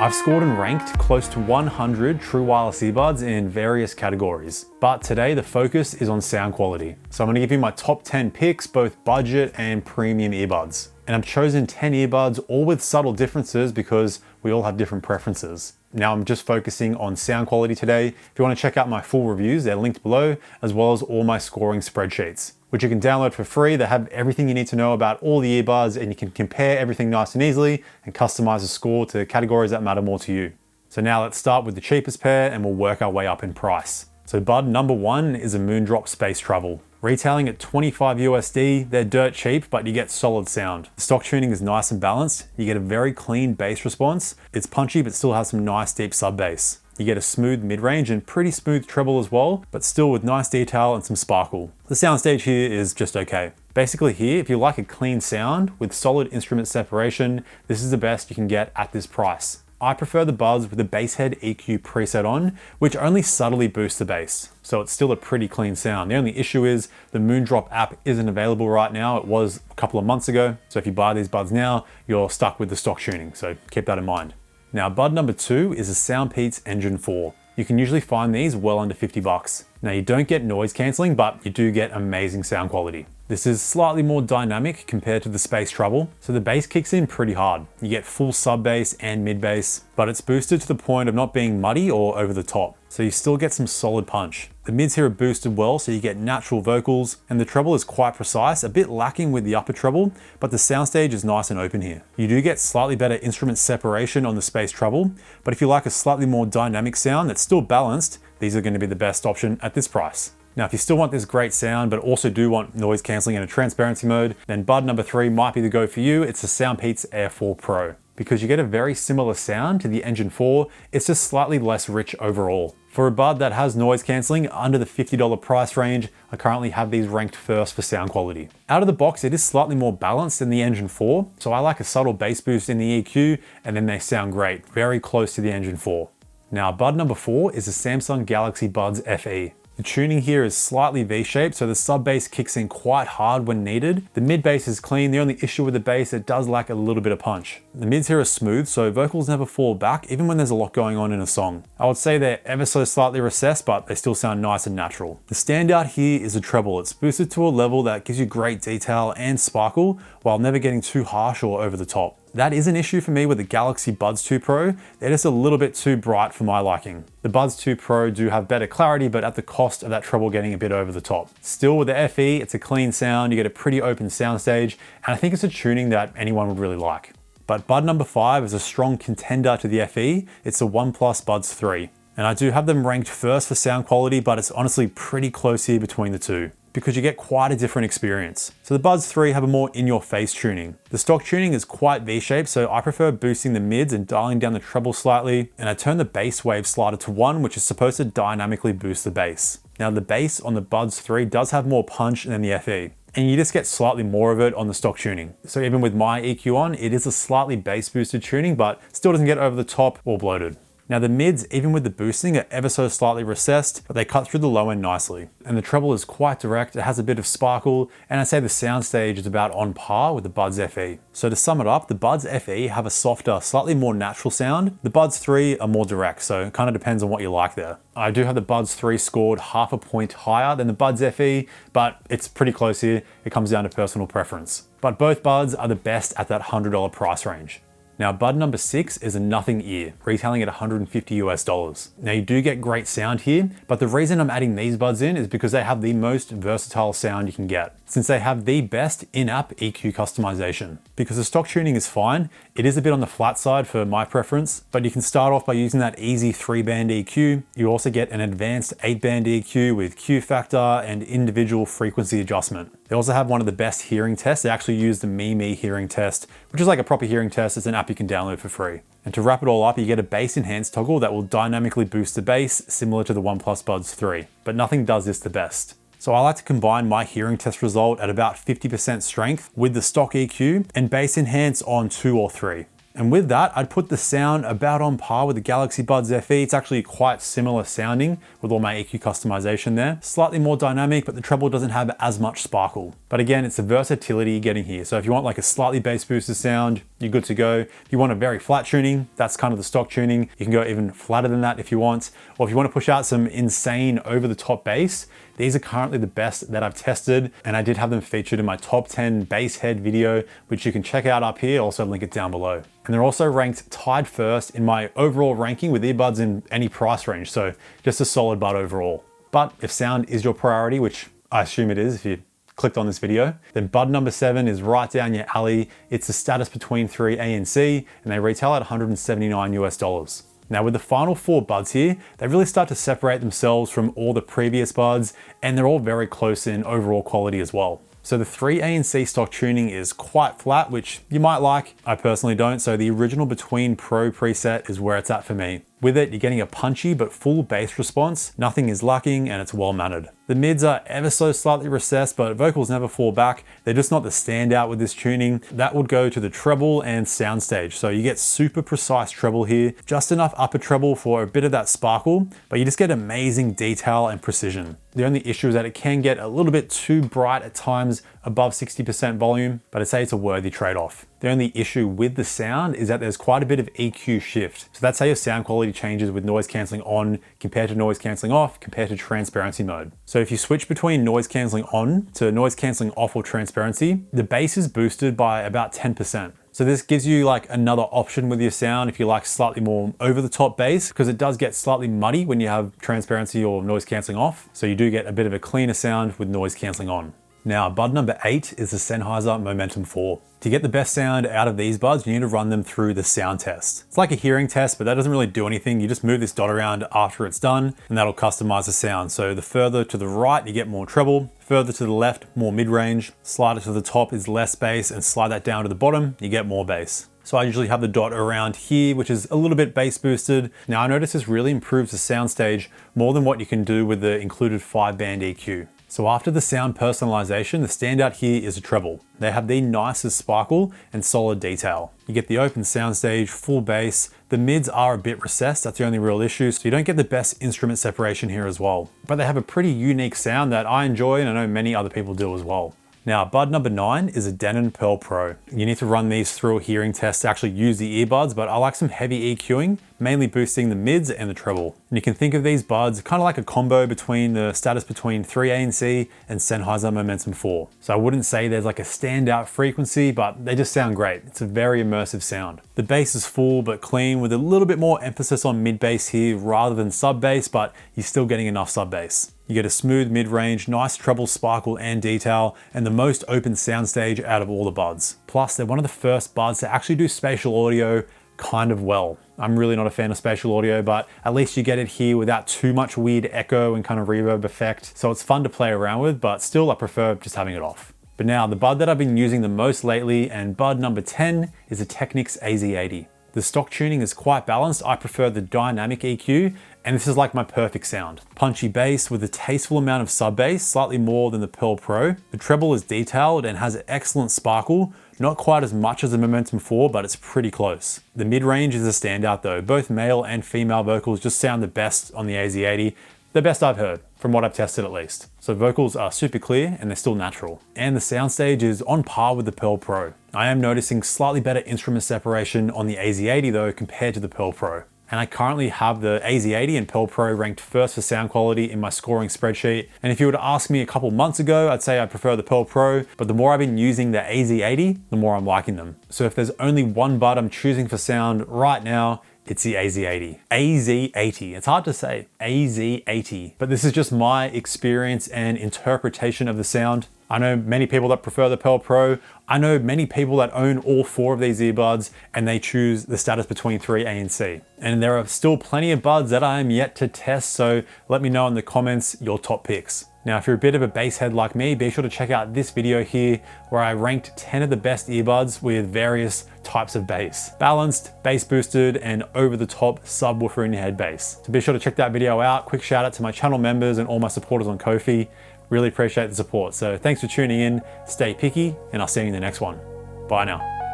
I've scored and ranked close to 100 true wireless earbuds in various categories, but today the focus is on sound quality. So I'm gonna give you my top 10 picks, both budget and premium earbuds. And I've chosen 10 earbuds, all with subtle differences because we all have different preferences. Now I'm just focusing on sound quality today. If you wanna check out my full reviews, they're linked below, as well as all my scoring spreadsheets, which you can download for free. They have everything you need to know about all the earbuds, and you can compare everything nice and easily and customize a score to categories that matter more to you. So now let's start with the cheapest pair and we'll work our way up in price. So bud number one is a Moondrop Space Travel. Retailing at 25 USD, they're dirt cheap, but you get solid sound. The stock tuning is nice and balanced. You get a very clean bass response. It's punchy, but still has some nice deep sub bass. You get a smooth mid-range and pretty smooth treble as well, but still with nice detail and some sparkle. The soundstage here is just okay. Basically here, if you like a clean sound with solid instrument separation, this is the best you can get at this price. I prefer the buds with the Basshead EQ preset on, which only subtly boosts the bass. So it's still a pretty clean sound. The only issue is the Moondrop app isn't available right now. It was a couple of months ago. So if you buy these buds now, you're stuck with the stock tuning. So keep that in mind. Now, bud number two is a Soundpeats Engine 4. You can usually find these well under 50 bucks. Now you don't get noise cancelling, but you do get amazing sound quality. This is slightly more dynamic compared to the Space Travel, so the bass kicks in pretty hard. You get full sub bass and mid bass, but it's boosted to the point of not being muddy or over the top, so you still get some solid punch. The mids here are boosted well, so you get natural vocals, and the treble is quite precise, a bit lacking with the upper treble, but the soundstage is nice and open here. You do get slightly better instrument separation on the Space Travel, but if you like a slightly more dynamic sound that's still balanced, these are going to be the best option at this price. Now, if you still want this great sound, but also do want noise cancelling in a transparency mode, then bud number three might be the go for you. It's the Soundpeats Air 4 Pro. Because you get a very similar sound to the Engine 4, it's just slightly less rich overall. For a bud that has noise cancelling under the $50 price range, I currently have these ranked first for sound quality. Out of the box, it is slightly more balanced than the Engine 4, so I like a subtle bass boost in the EQ, and then they sound great, very close to the Engine 4. Now, bud number four is the Samsung Galaxy Buds FE. The tuning here is slightly V-shaped, so the sub bass kicks in quite hard when needed. The mid bass is clean. The only issue with the bass, it does lack a little bit of punch. The mids here are smooth, so vocals never fall back, even when there's a lot going on in a song. I would say they're ever so slightly recessed, but they still sound nice and natural. The standout here is the treble. It's boosted to a level that gives you great detail and sparkle, while never getting too harsh or over the top. That is an issue for me with the Galaxy Buds 2 Pro. They're just a little bit too bright for my liking. The Buds 2 Pro do have better clarity, but at the cost of that treble getting a bit over the top. Still, with the FE, it's a clean sound, you get a pretty open soundstage, and I think it's a tuning that anyone would really like. But bud number five is a strong contender to the FE. It's the OnePlus Buds 3. And I do have them ranked first for sound quality, but it's honestly pretty close here between the two, because you get quite a different experience. So the Buds 3 have a more in-your-face tuning. The stock tuning is quite V-shaped, so I prefer boosting the mids and dialing down the treble slightly, and I turn the bass wave slider to 1, which is supposed to dynamically boost the bass. Now the bass on the Buds 3 does have more punch than the FE, and you just get slightly more of it on the stock tuning. So even with my EQ on, it is a slightly bass boosted tuning, but still doesn't get over the top or bloated. Now the mids, even with the boosting, are ever so slightly recessed, but they cut through the low end nicely. And the treble is quite direct, it has a bit of sparkle, and I'd say the soundstage is about on par with the Buds FE. So to sum it up, the Buds FE have a softer, slightly more natural sound. The Buds 3 are more direct, so it kind of depends on what you like there. I do have the Buds 3 scored half a point higher than the Buds FE, but it's pretty close here. It comes down to personal preference. But both buds are the best at that $100 price range. Now, bud number six is a Nothing Ear, retailing at $150 US. Now you do get great sound here, but the reason I'm adding these buds in is because they have the most versatile sound you can get, since they have the best in-app EQ customization. Because the stock tuning is fine, it is a bit on the flat side for my preference, but you can start off by using that easy 3-band EQ. You also get an advanced 8-band EQ with Q factor and individual frequency adjustment. They also have one of the best hearing tests. They actually use the Me hearing test, which is like a proper hearing test. It's an app you can download for free. And to wrap it all up, you get a bass enhanced toggle that will dynamically boost the bass, similar to the OnePlus Buds 3, but nothing does this the best. So I like to combine my hearing test result at about 50% strength with the stock EQ and bass enhance on 2 or 3. And with that, I'd put the sound about on par with the Galaxy Buds FE. It's actually quite similar sounding with all my EQ customization there. Slightly more dynamic, but the treble doesn't have as much sparkle. But again, it's the versatility you're getting here. So if you want like a slightly bass boosted sound, you're good to go. If you want a very flat tuning, that's kind of the stock tuning. You can go even flatter than that if you want. Or if you want to push out some insane over the top bass, these are currently the best that I've tested, and I did have them featured in my top 10 bass head video, which you can check out up here. Also link it down below. And they're also ranked tied first in my overall ranking with earbuds in any price range. So just a solid bud overall. But if sound is your priority, which I assume it is if you clicked on this video, then bud number 7 is right down your alley. It's the Status Between 3 A and C, and they retail at $179 US. Now with the final 4 buds here, they really start to separate themselves from all the previous buds, and they're all very close in overall quality as well. So the 3 A and C stock tuning is quite flat, which you might like. I personally don't. So the original Between Pro preset is where it's at for me. With it, you're getting a punchy but full bass response. Nothing is lacking, and it's well mannered. The mids are ever so slightly recessed, but vocals never fall back. They're just not the standout with this tuning. That would go to the treble and soundstage. So you get super precise treble here, just enough upper treble for a bit of that sparkle, but you just get amazing detail and precision. The only issue is that it can get a little bit too bright at times above 60% volume, but I'd say it's a worthy trade-off. The only issue with the sound is that there's quite a bit of EQ shift. So that's how your sound quality changes with noise cancelling on compared to noise cancelling off compared to transparency mode. So if you switch between noise cancelling on to noise cancelling off or transparency, the bass is boosted by about 10%. So this gives you like another option with your sound if you like slightly more over the top bass, because it does get slightly muddy when you have transparency or noise cancelling off. So you do get a bit of a cleaner sound with noise cancelling on. Now, bud number 8 is the Sennheiser Momentum 4. To get the best sound out of these buds, you need to run them through the sound test. It's like a hearing test, but that doesn't really do anything. You just move this dot around after it's done, and that'll customize the sound. So the further to the right, you get more treble. Further to the left, more mid-range. Slider to the top is less bass, and slide that down to the bottom, you get more bass. So I usually have the dot around here, which is a little bit bass boosted. Now I notice this really improves the soundstage more than what you can do with the included 5-band EQ. So after the sound personalization, the standout here is a treble. They have the nicest sparkle and solid detail. You get the open soundstage, full bass. The mids are a bit recessed, that's the only real issue, so you don't get the best instrument separation here as well. But they have a pretty unique sound that I enjoy, and I know many other people do as well. Now, bud number 9 is a Denon Pearl Pro. You need to run these through a hearing test to actually use the earbuds, but I like some heavy EQing, mainly boosting the mids and the treble. And you can think of these buds kind of like a combo between the Status Between 3 A and C and Sennheiser Momentum 4. So I wouldn't say there's like a standout frequency, but they just sound great. It's a very immersive sound. The bass is full but clean, with a little bit more emphasis on mid bass here rather than sub bass, but you're still getting enough sub bass. You get a smooth mid-range, nice treble sparkle and detail, and the most open soundstage out of all the buds. Plus, they're one of the first buds to actually do spatial audio kind of well. I'm really not a fan of spatial audio, but at least you get it here without too much weird echo and kind of reverb effect. So it's fun to play around with, but still I prefer just having it off. But now, the bud that I've been using the most lately, and bud number 10, is a Technics AZ80. The stock tuning is quite balanced. I prefer the dynamic EQ, and this is like my perfect sound. Punchy bass with a tasteful amount of sub bass, slightly more than the Pearl Pro. The treble is detailed and has excellent sparkle. Not quite as much as the Momentum 4, but it's pretty close. The mid-range is a standout though. Both male and female vocals just sound the best on the AZ80. The best I've heard, from what I've tested at least. So vocals are super clear and they're still natural. And the soundstage is on par with the Pearl Pro. I am noticing slightly better instrument separation on the AZ80 though compared to the Pearl Pro. And I currently have the AZ80 and Pearl Pro ranked first for sound quality in my scoring spreadsheet. And if you were to ask me a couple months ago, I'd say I prefer the Pearl Pro, but the more I've been using the AZ80, the more I'm liking them. So if there's only one bud I'm choosing for sound right now, it's the AZ80. AZ80, it's hard to say, AZ80. But this is just my experience and interpretation of the sound. I know many people that prefer the Pearl Pro. I know many people that own all 4 of these earbuds and they choose the Status Between 3 A and C. And there are still plenty of buds that I am yet to test, so let me know in the comments your top picks. Now, if you're a bit of a bass head like me, be sure to check out this video here where I ranked 10 of the best earbuds with various types of bass. Balanced, bass boosted, and over the top subwoofer in your head bass. So be sure to check that video out. Quick shout out to my channel members and all my supporters on Ko-fi. Really appreciate the support. So thanks for tuning in, stay picky, and I'll see you in the next one. Bye now.